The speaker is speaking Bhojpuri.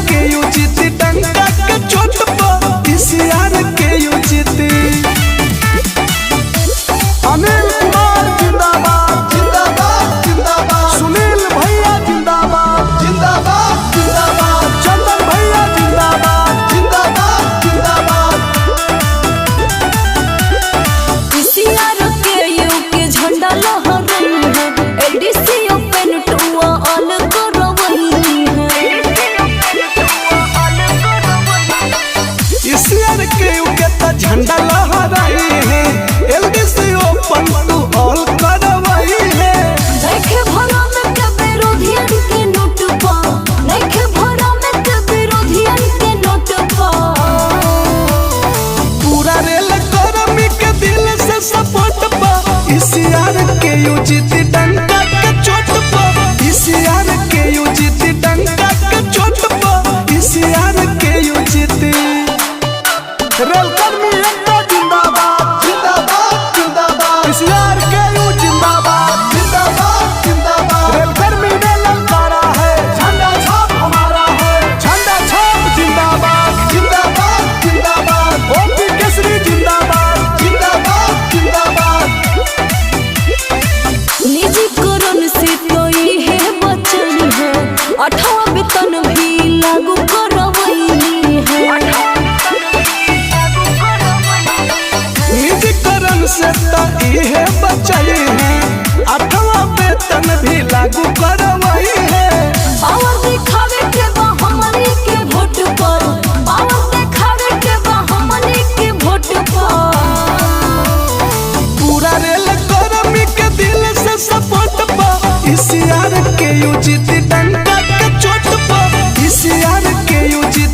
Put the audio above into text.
के उचित डंका के चोट पर ईसीआर के उचित। अनिल कुमार जिंदाबाद जिंदाबाद जिंदाबाद, सुनील भैया जिंदाबाद जिंदाबाद जिंदाबाद, चंदन भैया जिंदाबाद जिंदाबाद जिंदाबाद। ईसीआर के यू के झंडा लहराई है, एडीसी ओपन टुआ ऑल करवई है। ईसीआर के यू के त झंडा लहराई है, एलडीसी ओपन टू ऑल करवई है। देखे भरा में के विरोधियन के नोट पा, देखे भरा में के विरोधियन के नोट पा। पूरा रेल कर्मी के दिल से सपोर्ट पा ईसीआर के उचित डंका के चोट पर ईसीआर के उचित डंका के चोट पर ईसीआर के उचित। रेल कर्मी एकता जिंदाबाद जिंदाबाद जिंदाबाद, ईसीआर के यू जिंदाबाद जिंदाबाद जिंदाबाद। रेल कर्मी ने ललकारा है झंडा छाप हमारा है, झंडा छाप जिंदाबाद जिंदाबाद जिंदाबाद। ओपी केसरी जिंदाबाद जिंदाबाद जिंदाबाद। निजीकरण से तो ये बचनी है, 18वां वेतन भी लागू करवई है। निजीकरण से तो इहे बचई है, 8वां वेतन भी लागू करवई है। पावर दिखावे के बा हमनी के वोट पर, पावर दिखावे के बा हमनी के वोट पर। पूरा रेल कर्मी के दिल से सपोर्ट पा ईसीआर के उचित डंका के चोट पर ईसीआर के उचित